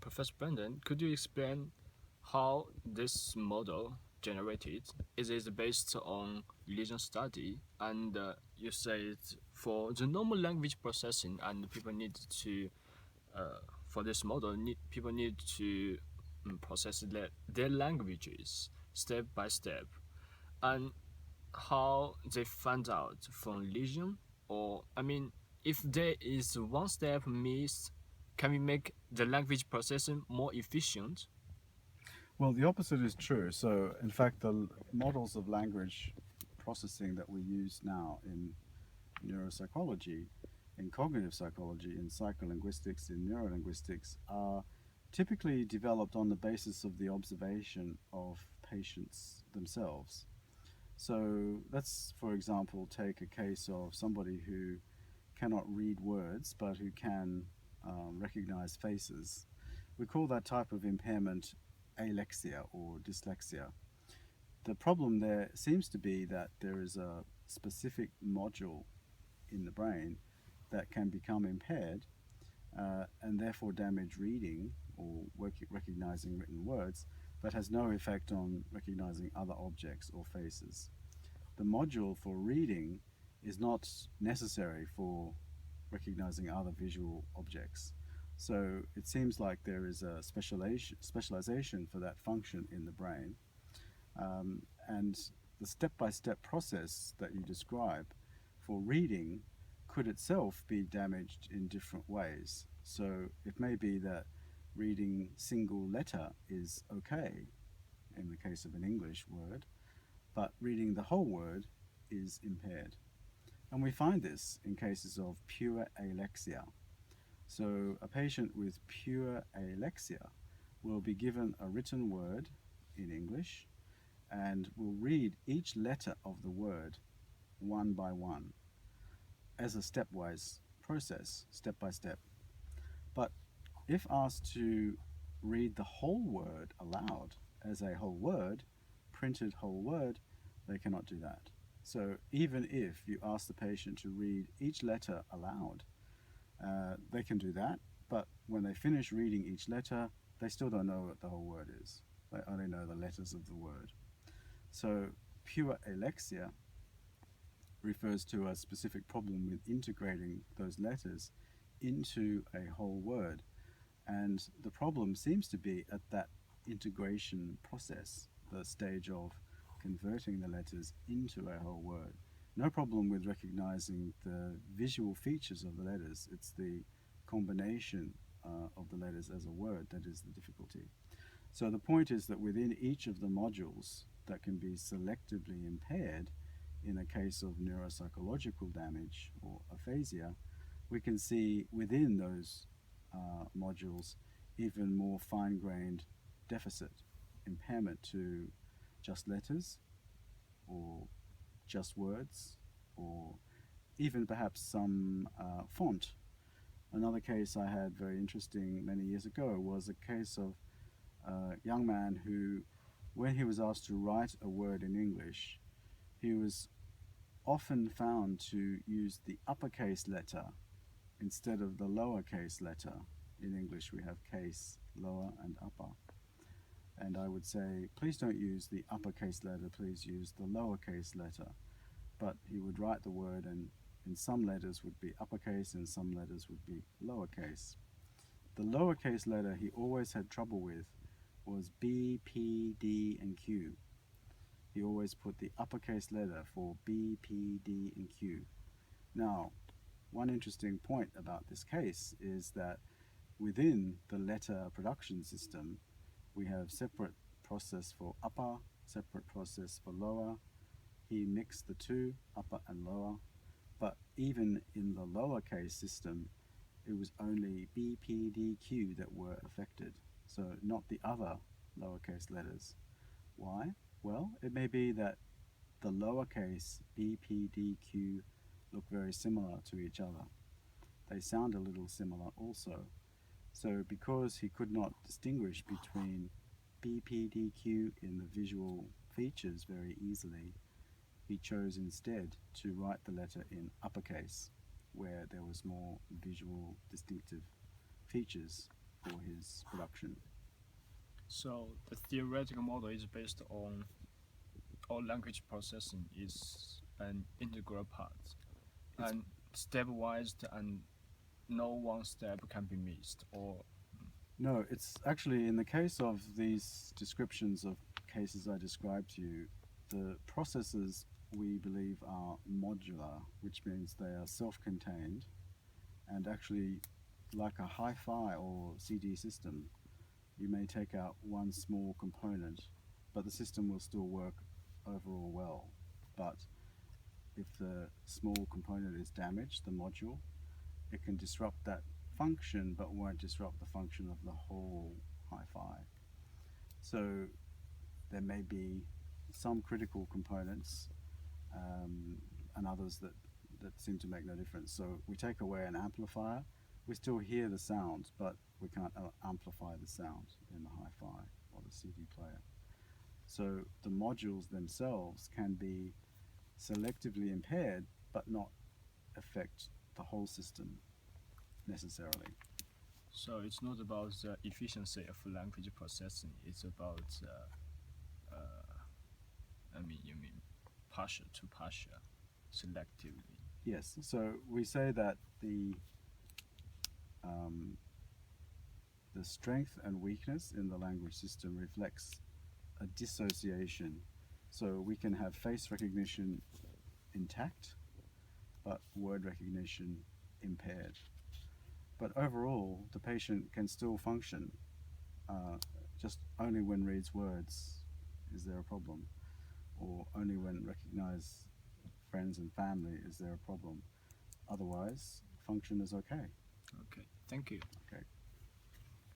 Professor Brandon, could you explain how this model generated? Is it based on religion study? And you said for the normal language processing, and people need to, for this model, people need to process their languages step by step. And how they find out from religion, or I mean, if there is one step missed, can we make the language processing more efficient? Well, the opposite is true. So, in fact, the models of language processing that we use now in neuropsychology, in cognitive psychology, in psycholinguistics, in neurolinguistics are typically developed on the basis of the observation of patients themselves. So, let's, for example, take a case of somebody who cannot read words but who can recognize faces. We call that type of impairment alexia or dyslexia. The problem there seems to be that there is a specific module in the brain that can become impaired and therefore damage reading or recognizing written words, but has no effect on recognizing other objects or faces. The module for reading is not necessary for recognizing other visual objects. So it seems like there is a specialization for that function in the brain. And the step by step process that you describe for reading could itself be damaged in different ways. So it may be that reading single letter is okay in the case of an English word, but reading the whole word is impaired. And we find this in cases of pure alexia. So a patient with pure alexia will be given a written word in English and will read each letter of the word one by one as a stepwise process, step by step. But if asked to read the whole word aloud as a whole word, printed whole word, they cannot do that. So even if you ask the patient to read each letter aloud, they can do that, but when they finish reading each letter, they still don't know what the whole word is. They only know the letters of the word. So pure alexia refers to a specific problem with integrating those letters into a whole word. And the problem seems to be at that integration process, the stage of converting the letters into a whole word. No problem with recognizing the visual features of the letters. It's the combination of the letters as a word that is the difficulty. So the point is that within each of the modules that can be selectively impaired in a case of neuropsychological damage or aphasia, we can see within those modules even more fine-grained deficit, impairment to just letters or just words or even perhaps some font. Another case I had very interesting many years ago was a case of a young man who, when he was asked to write a word in English, he was often found to use the uppercase letter instead of the lowercase letter. In English we have case, lower and upper. And I would say, please don't use the uppercase letter, please use the lowercase letter. But he would write the word and in some letters would be uppercase and some letters would be lowercase. The lowercase letter he always had trouble with was B, P, D, and Q. He always put the uppercase letter for B, P, D, and Q. Now, one interesting point about this case is that within the letter production system, we have separate process for upper, separate process for lower. He mixed the two, upper and lower, but even in the lowercase system, it was only B, P, D, Q that were affected, so not the other lowercase letters. Why? Well, it may be that the lowercase B, P, D, Q look very similar to each other. They sound a little similar also. So because he could not distinguish between B, P, D, Q in the visual features very easily, he chose instead to write the letter in uppercase, where there was more visual distinctive features for his production. reproduction. So the theoretical model is based on all language processing is an integral part It's and stepwise and no one step can be missed or No, it's actually in the case of these descriptions of cases I described to you, the processes we believe are modular, which means they are self-contained and actually like a hi-fi or CD system, you may take out one small component, but the system will still work overall well. But if the small component is damaged, the module, it can disrupt that function but won't disrupt the function of the whole hi-fi. So there may be some critical components and others that seem to make no difference. So we take away an amplifier, we still hear the sound, but we can't amplify the sound in the hi-fi or the CD player. So the modules themselves can be selectively impaired but not affect the whole system necessarily. so it's not about the efficiency of language processing, it's about you mean partial to partial selectively. Yes, so we say that the strength and weakness in the language system reflects a dissociation. So we can have face recognition intact, but word recognition impaired. But overall, the patient can still function. Just only when reads words is there a problem, or only when recognize friends and family is there a problem. Otherwise, function is okay. Okay, thank you. Okay.